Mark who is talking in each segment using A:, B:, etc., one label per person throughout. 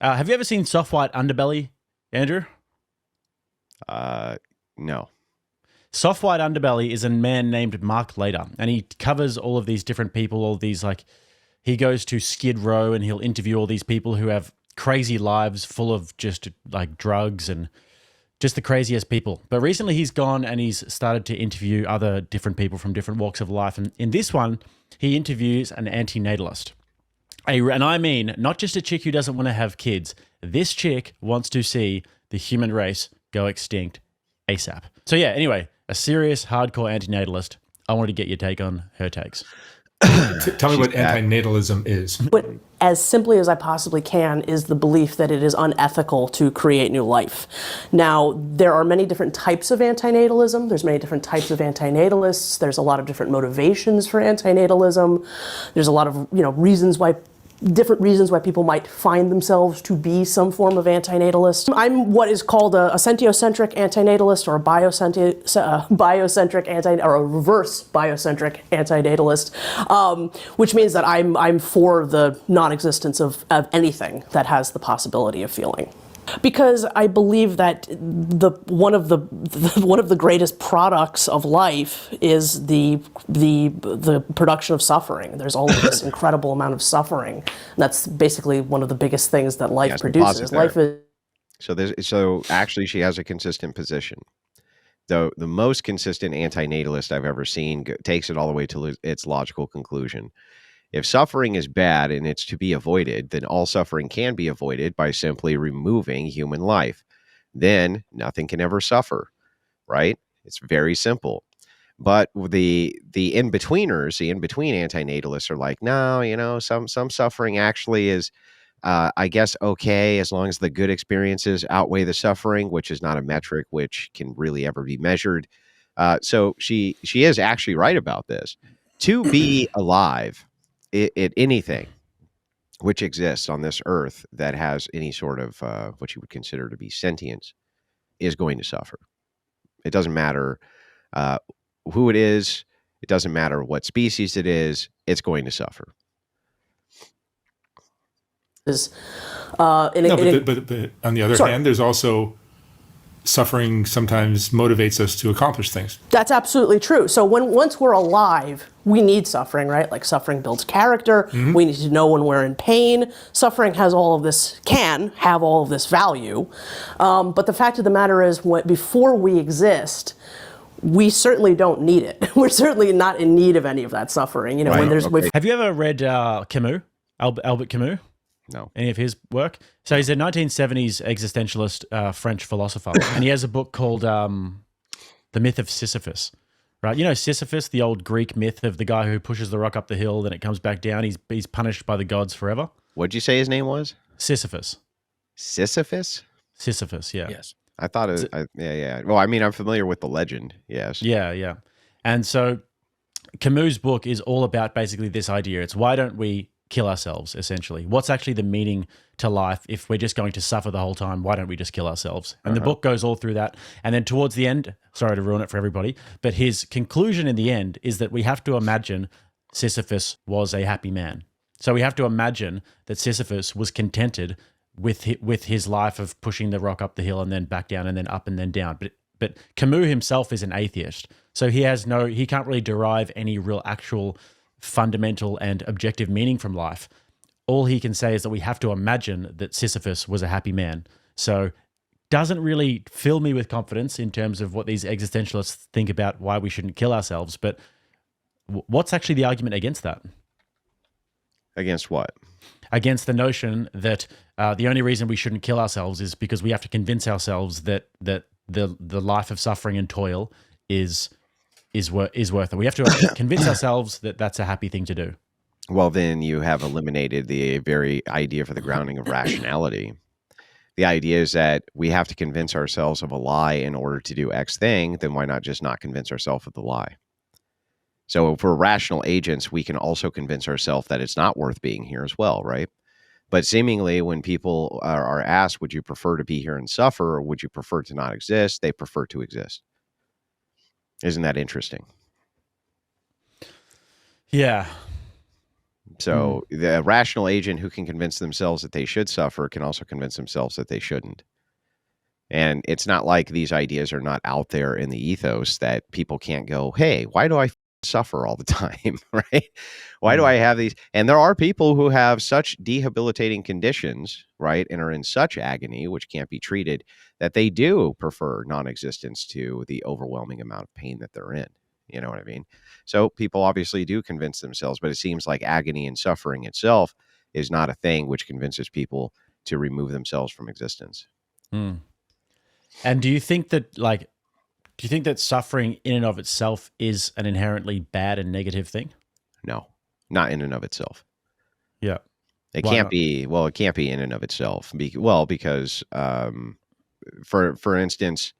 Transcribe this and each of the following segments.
A: Have you ever seen Soft White Underbelly, Andrew?
B: No.
A: Soft White Underbelly is a man named Mark Later, and he covers all of these different people, all these he goes to Skid Row and he'll interview all these people who have crazy lives full of just like drugs and just the craziest people. But recently he's gone and he's started to interview other different people from different walks of life. And in this one, he interviews an antinatalist. And I mean, not just a chick who doesn't want to have kids. This chick wants to see the human race go extinct ASAP. So yeah, anyway, a serious, hardcore antinatalist. I wanted to get your take on her takes.
C: Tell me what antinatalism is.
D: But as simply as I possibly can is the belief that it is unethical to create new life. Now, there are many different types of antinatalism. There's many different types of antinatalists. There's a lot of different motivations for antinatalism. There's a lot of different reasons why people might find themselves to be some form of antinatalist. I'm what is called a sentiocentric antinatalist, or a biocentric or a reverse biocentric antinatalist, which means that I'm for the non-existence of anything that has the possibility of feeling. Because I believe that one of the greatest products of life is the production of suffering. There's always this incredible amount of suffering. And that's basically one of the biggest things that life produces. Life is
B: so actually she has a consistent position. Though the most consistent antinatalist I've ever seen takes it all the way to its logical conclusion. If suffering is bad and it's to be avoided, then all suffering can be avoided by simply removing human life. Then nothing can ever suffer, right? It's very simple. But the in-betweeners, the in-between antinatalists are like, no, some suffering actually is, I guess, okay, as long as the good experiences outweigh the suffering, which is not a metric which can really ever be measured. So she is actually right about this. To be alive, anything which exists on this earth that has any sort of what you would consider to be sentience is going to suffer. It doesn't matter who it is. It doesn't matter what species it is. It's going to suffer.
C: But on the other hand, there's also suffering sometimes motivates us to accomplish things.
D: That's absolutely true. So once we're alive, we need suffering, right? Like suffering builds character. Mm-hmm. We need to know when we're in pain. Suffering can have all of this value. But the fact of the matter is, before we exist, we certainly don't need it. We're certainly not in need of any of that suffering.
A: Have you ever read Camus, Albert Camus?
B: No.
A: Any of his work? So he's a 1970s existentialist French philosopher, and he has a book called The Myth of Sisyphus, right? You know Sisyphus, the old Greek myth of the guy who pushes the rock up the hill, then it comes back down. He's punished by the gods forever.
B: What'd you say his name was?
A: Sisyphus.
B: Sisyphus?
A: Sisyphus, yeah.
C: Yes.
B: I thought it yeah. Well, I mean, I'm familiar with the legend, yes.
A: Yeah. And so Camus' book is all about basically this idea. It's why don't we kill ourselves, essentially? What's actually the meaning to life if we're just going to suffer the whole time? Why don't we just kill ourselves? And the book goes all through that. And then towards the end, sorry to ruin it for everybody, but his conclusion in the end is that we have to imagine Sisyphus was a happy man. So we have to imagine that Sisyphus was contented with his life of pushing the rock up the hill and then back down and then up and then down. But Camus himself is an atheist. So he can't really derive any real actual fundamental and objective meaning from life. All he can say is that we have to imagine that Sisyphus was a happy man. So doesn't really fill me with confidence in terms of what these existentialists think about why we shouldn't kill ourselves. But what's actually the argument against that?
B: Against what?
A: Against the notion that the only reason we shouldn't kill ourselves is because we have to convince ourselves that the life of suffering and toil is worth it. We have to convince ourselves that that's a happy thing to do.
B: Well, then you have eliminated the very idea for the grounding of rationality. The idea is that we have to convince ourselves of a lie in order to do X thing, then why not just not convince ourselves of the lie? So if we're rational agents, we can also convince ourselves that it's not worth being here as well, right? But seemingly when people are asked, would you prefer to be here and suffer, or would you prefer to not exist? They prefer to exist. Isn't that interesting?
A: Yeah.
B: So the rational agent who can convince themselves that they should suffer can also convince themselves that they shouldn't. And it's not like these ideas are not out there in the ethos that people can't go, hey, why do I suffer all the time? Right? Why do I have these? And there are people who have such debilitating conditions, right? And are in such agony, which can't be treated, that they do prefer non-existence to the overwhelming amount of pain that they're in. You know what I mean? So people obviously do convince themselves, but it seems like agony and suffering itself is not a thing which convinces people to remove themselves from existence.
A: And do you think that suffering in and of itself is an inherently bad and negative thing?
B: No, not in and of itself.
A: Yeah.
B: It can't be. Well, it can't be in and of itself. Because for instance,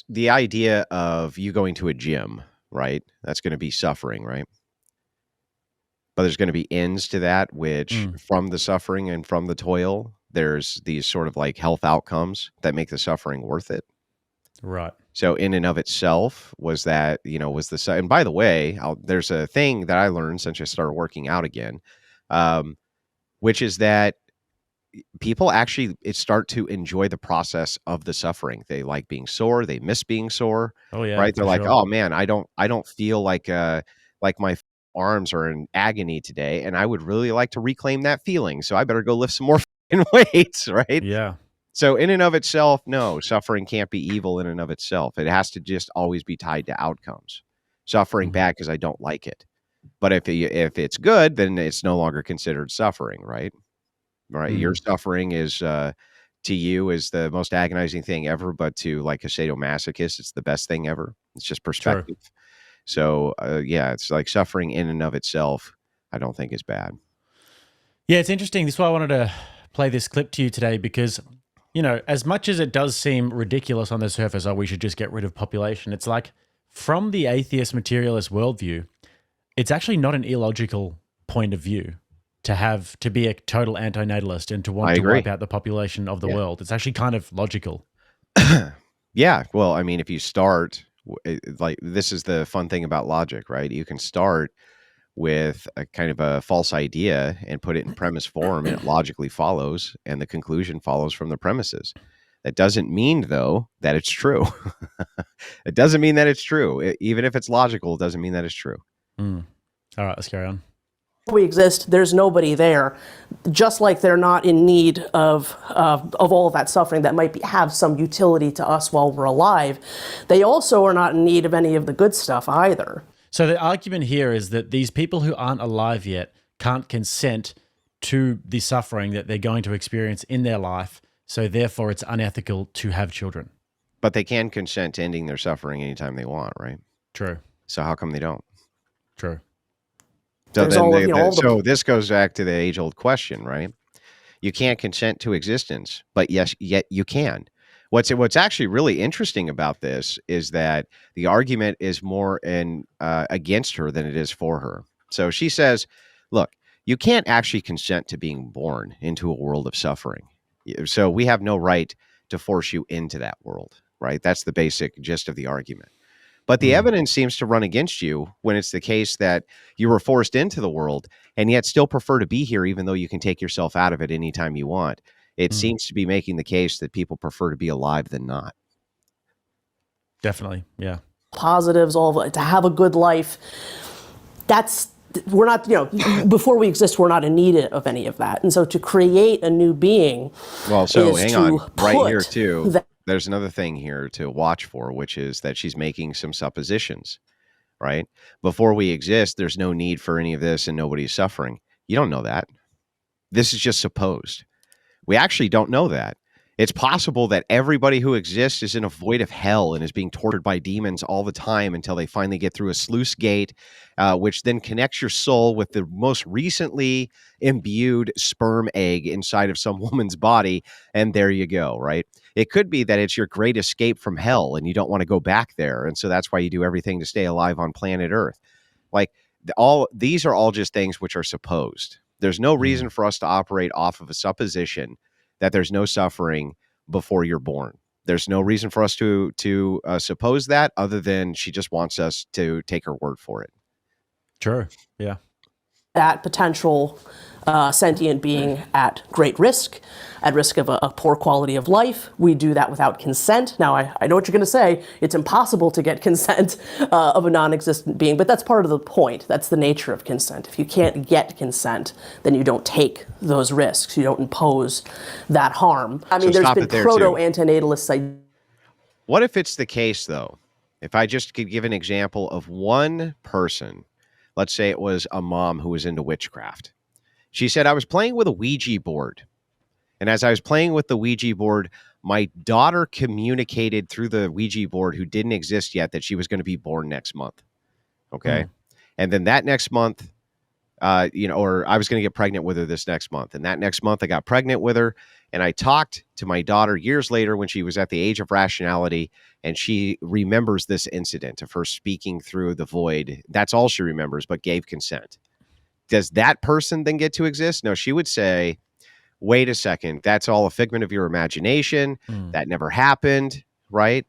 B: the idea of you going to a gym, right? That's going to be suffering, right? But there's going to be ends to that, which from the suffering and from the toil, there's these sort of like health outcomes that make the suffering worth it.
A: Right.
B: So in and of itself was that, and by the way, there's a thing that I learned since I started working out again, which is that people actually start to enjoy the process of the suffering. They like being sore. They miss being sore.
A: Oh yeah.
B: Right. They're like, oh man, I don't feel like my arms are in agony today. And I would really like to reclaim that feeling. So I better go lift some more weights. Right.
A: Yeah.
B: So in and of itself, no, suffering can't be evil in and of itself. It has to just always be tied to outcomes. Suffering bad because I don't like it. But if it's good, then it's no longer considered suffering, right? Right. Your suffering is to you is the most agonizing thing ever, but to like a sadomasochist, it's the best thing ever. It's just perspective. Sure. So it's like suffering in and of itself, I don't think is bad.
A: Yeah, it's interesting. This is why I wanted to play this clip to you today, because as much as it does seem ridiculous on the surface, we should just get rid of population. It's like, from the atheist materialist worldview, it's actually not an illogical point of view to be a total antinatalist and to want to wipe out the population of the world. It's actually kind of logical.
B: Yeah. Well, I mean, if you start, like, this is the fun thing about logic, right? You can start with a kind of a false idea and put it in premise form, and it logically follows, and the conclusion follows from the premises. That doesn't mean, though, that it's true. It doesn't mean that it's true. Even if it's logical, it doesn't mean that it's true.
A: All right, let's carry on.
D: We exist, there's nobody there. Just like they're not in need of all of that suffering that might have some utility to us while we're alive, they also are not in need of any of the good stuff either.
A: So the argument here is that these people who aren't alive yet can't consent to the suffering that they're going to experience in their life, so therefore it's unethical to have children.
B: But they can consent to ending their suffering anytime they want, right?
A: True.
B: So how come they don't?
A: True.
B: So this goes back to the age-old question, right? You can't consent to existence, but yet you can. What's actually really interesting about this is that the argument is more against her than it is for her. So she says, look, you can't actually consent to being born into a world of suffering. So we have no right to force you into that world, right? That's the basic gist of the argument. But the evidence seems to run against you when it's the case that you were forced into the world and yet still prefer to be here, even though you can take yourself out of it anytime you want. It seems to be making the case that people prefer to be alive than not.
A: Definitely, yeah.
D: Positives, to have a good life. We're not, before we exist, we're not in need of any of that. And so to create a new being.
B: Well, so hang on, right here too. There's another thing here to watch for, which is that she's making some suppositions, right? Before we exist, there's no need for any of this and nobody's suffering. You don't know that. This is just supposed. We actually don't know that. It's possible that everybody who exists is in a void of hell and is being tortured by demons all the time until they finally get through a sluice gate, which then connects your soul with the most recently imbued sperm egg inside of some woman's body. And there you go, right? It could be that it's your great escape from hell and you don't want to go back there. And so that's why you do everything to stay alive on planet Earth. Like these are all just things which are supposed. There's no reason for us to operate off of a supposition that there's no suffering before you're born. There's no reason for us to suppose that, other than she just wants us to take her word for it.
A: Sure. Yeah.
D: that potential sentient being at great risk, at risk of a poor quality of life. We do that without consent. Now, I know what you're going to say. It's impossible to get consent of a non-existent being, but that's part of the point. That's the nature of consent. If you can't get consent, then you don't take those risks. You don't impose that harm. I mean, there's been proto-antinatalists.
B: What if it's the case, though? If I just could give an example of one person, let's say it was a mom who was into witchcraft. She said, I was playing with a Ouija board. And as I was playing with the Ouija board, my daughter communicated through the Ouija board, who didn't exist yet, that she was going to be born next month. Okay. And then that next month, or I was going to get pregnant with her this next month. And that next month I got pregnant with her. And I talked to my daughter years later when she was at the age of rationality, and she remembers this incident of her speaking through the void. That's all she remembers, but gave consent. Does that person then get to exist? No, she would say, wait a second, that's all a figment of your imagination. That never happened, right?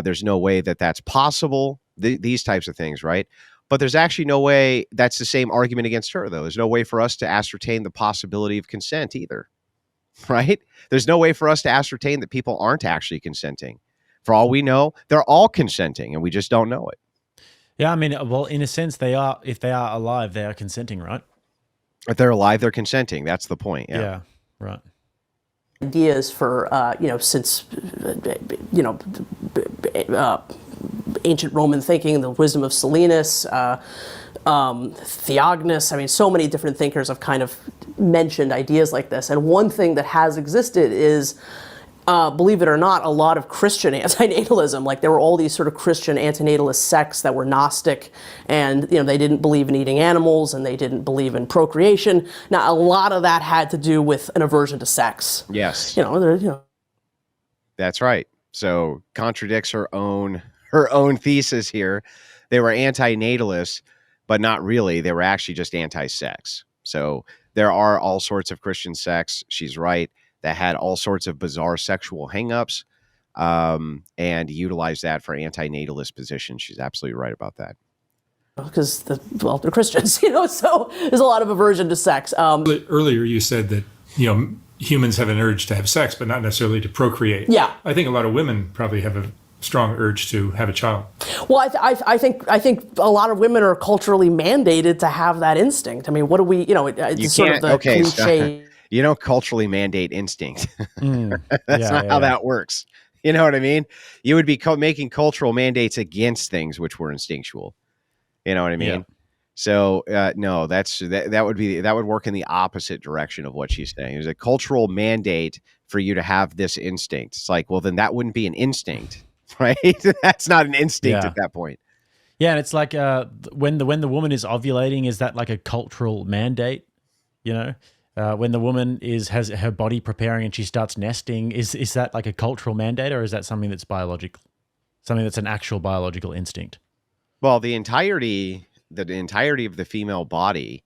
B: There's no way that that's possible. These types of things, right? But there's actually no way. That's the same argument against her, though. There's no way for us to ascertain the possibility of consent either, right? There's no way for us to ascertain that people aren't actually consenting. For all we know, they're all consenting, and we just don't know it.
A: Yeah, I mean, well, in a sense, they are. If they are alive, they are consenting, right?
B: If they're alive, they're consenting. That's the point.
A: Yeah, right.
D: Ideas for, since, ancient Roman thinking, the wisdom of Silenus, Theognis. I mean, so many different thinkers have kind of mentioned ideas like this. And one thing that has existed is, believe it or not, a lot of Christian antinatalism. Like, there were all these sort of Christian antinatalist sects that were Gnostic, and they didn't believe in eating animals, and they didn't believe in procreation. Now, a lot of that had to do with an aversion to sex.
B: Yes. That's right. So contradicts her own thesis here. They were antinatalists, but not really. They were actually just anti-sex. So there are all sorts of Christian sects. She's right. That had all sorts of bizarre sexual hangups, and utilized that for antinatalist positions. She's absolutely right about that.
D: Because they're Christians, so there's a lot of aversion to sex.
C: Earlier you said that, humans have an urge to have sex, but not necessarily to procreate.
D: Yeah.
C: I think a lot of women probably have a strong urge to have a child.
D: Well, I think a lot of women are culturally mandated to have that instinct. I mean, what do we, it's sort of the cliche.
B: You don't culturally mandate instinct. That's not how that works. You know what I mean? You would be making cultural mandates against things which were instinctual. You know what I mean? Yeah. So no, that would work in the opposite direction of what she's saying. There's a cultural mandate for you to have this instinct. It's like, well, then that wouldn't be an instinct, right? That's not an instinct at that point.
A: Yeah, and it's like when the woman is ovulating, is that like a cultural mandate? When the woman has her body preparing and she starts nesting, is that like a cultural mandate, or is that something that's biological, something that's an actual biological instinct?
B: Well, the entirety of the female body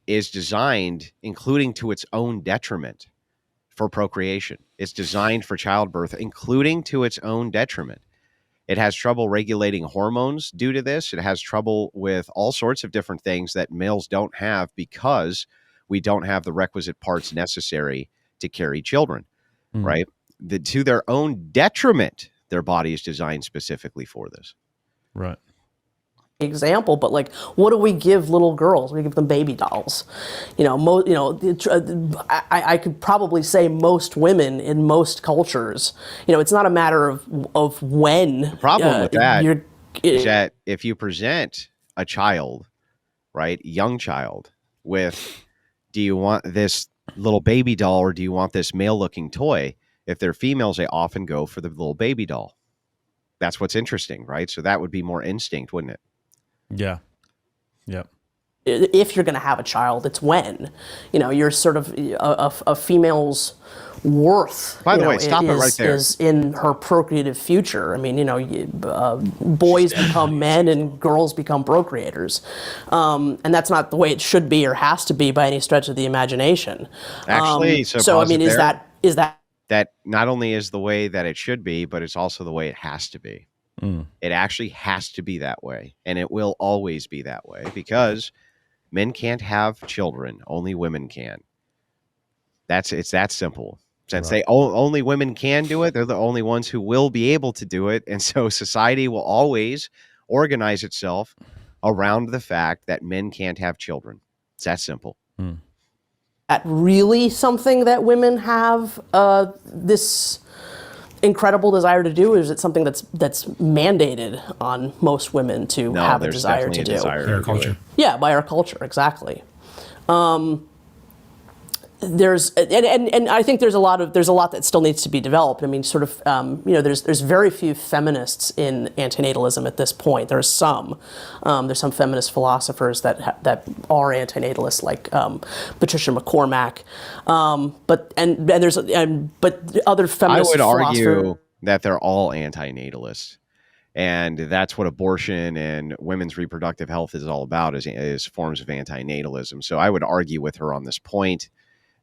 B: is designed, including to its own detriment, for procreation. It's designed for childbirth, including to its own detriment. It has trouble regulating hormones due to this. It has trouble with all sorts of different things that males don't have because we don't have the requisite parts necessary to carry children, right? To their own detriment, their body is designed specifically for this.
A: Right.
D: Example, but like, what do we give little girls? We give them baby dolls. I could probably say most women in most cultures, it's not a matter of when.
B: The problem with that is that if you present a child, right, young child, with, do you want this little baby doll or do you want this male-looking toy? If they're females, they often go for the little baby doll. That's what's interesting, right? So that would be more instinct, wouldn't it?
A: Yeah. Yeah.
D: If you're going to have a child, it's when. You're sort of a female's worth.
B: By the way, stop it right there.
D: Is in her procreative future. I mean, boys become men and girls become procreators, and that's not the way it should be or has to be by any stretch of the imagination.
B: Actually,
D: so I mean, is that
B: not only is the way that it should be, but it's also the way it has to be. It actually has to be that way, and it will always be that way, because Men can't have children. Only women can. It's that simple. Since only women can do it, they're the only ones who will be able to do it. And so society will always organize itself around the fact that men can't have children. It's that simple.
D: That really something that women have this incredible desire to do? Or is it something that's mandated on most women to have a desire to do?
C: By our culture.
D: Yeah, by our culture, exactly. There's and I think there's a lot that still needs to be developed. I mean, sort of, there's very few feminists in antinatalism at this point. There's some feminist philosophers that are antinatalists, like Patricia McCormack, but other feminist.
B: I would argue that they're all antinatalists. And that's what abortion and women's reproductive health is all about, is forms of antinatalism. So I would argue with her on this point,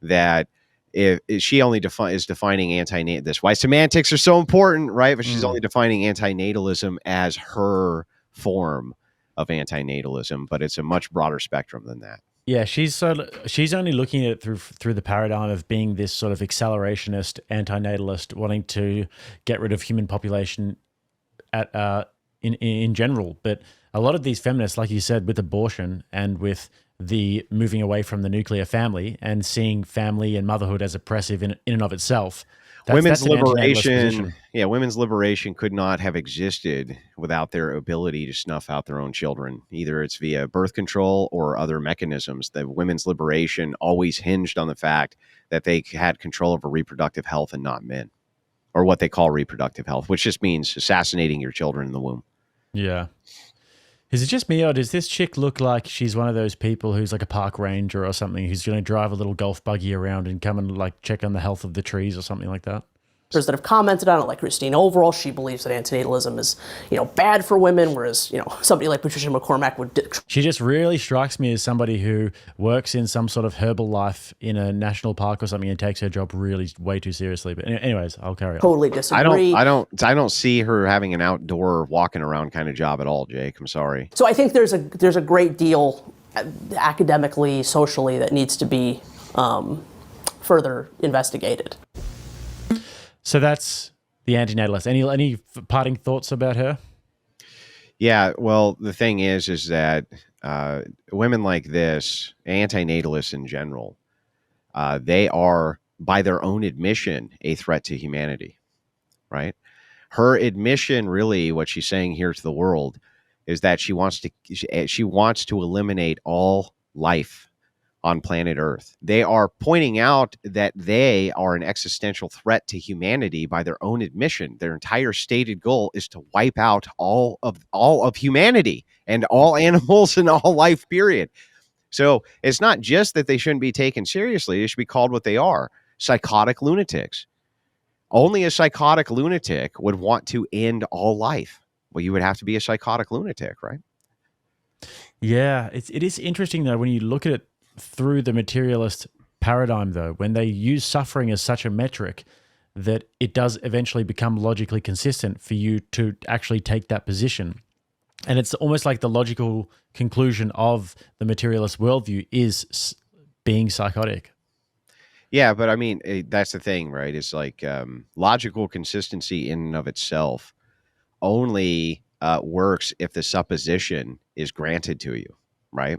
B: that if she only is defining antinatalism, that's why semantics are so important, right? But she's only defining antinatalism as her form of antinatalism, but it's a much broader spectrum than that.
A: Yeah, she's only looking at it through the paradigm of being this sort of accelerationist, antinatalist, wanting to get rid of human population in general. But a lot of these feminists, like you said, with abortion and with the moving away from the nuclear family and seeing family and motherhood as oppressive in and of itself.
B: Women's liberation could not have existed without their ability to snuff out their own children. Either it's via birth control or other mechanisms. The women's liberation always hinged on the fact that they had control over reproductive health and not men, or what they call reproductive health, which just means assassinating your children in the womb.
A: Yeah. Is it just me, or does this chick look like she's one of those people who's like a park ranger or something, who's going to drive a little golf buggy around and come and like check on the health of the trees or something like that?
D: That have commented on it, like Christine. Overall, she believes that antinatalism is, bad for women, whereas, somebody like Patricia McCormack would.
A: She just really strikes me as somebody who works in some sort of herbal life in a national park or something and takes her job really way too seriously. But anyways, I'll carry on.
D: Totally disagree.
B: I don't see her having an outdoor walking around kind of job at all, Jake. I'm sorry.
D: So I think there's a great deal academically, socially, that needs to be further investigated.
A: So that's the antinatalist. Any parting thoughts about her?
B: Yeah, well, the thing is that women like this, antinatalists in general, they are, by their own admission, a threat to humanity, right? Her admission, really, what she's saying here to the world, is that she wants to eliminate all life on planet Earth. They are pointing out that they are an existential threat to humanity by their own admission. Their entire stated goal is to wipe out all of humanity and all animals and all life, period. So it's not just that they shouldn't be taken seriously. They should be called what they are: psychotic lunatics. Only a psychotic lunatic would want to end all life. Well, you would have to be a psychotic lunatic, right?
A: Yeah, it is interesting though when you look at it through the materialist paradigm, though, when they use suffering as such a metric, that it does eventually become logically consistent for you to actually take that position. And it's almost like the logical conclusion of the materialist worldview is being psychotic.
B: Yeah, but I mean, that's the thing, right? It's like logical consistency in and of itself only works if the supposition is granted to you, right?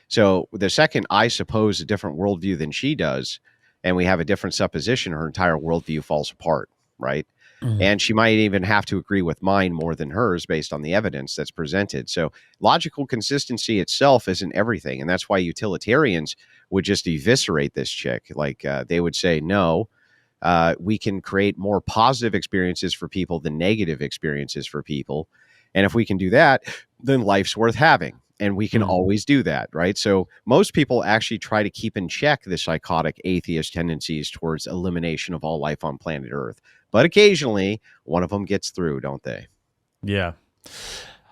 B: So the second I suppose a different worldview than she does, and we have a different supposition, her entire worldview falls apart, right? Mm-hmm. And she might even have to agree with mine more than hers based on the evidence that's presented. So logical consistency itself isn't everything. And that's why utilitarians would just eviscerate this chick. Like they would say, no, we can create more positive experiences for people than negative experiences for people. And if we can do that, then life's worth having. And we can always do that, right? So most people actually try to keep in check the psychotic atheist tendencies towards elimination of all life on planet Earth. But occasionally, one of them gets through, don't they?
A: Yeah.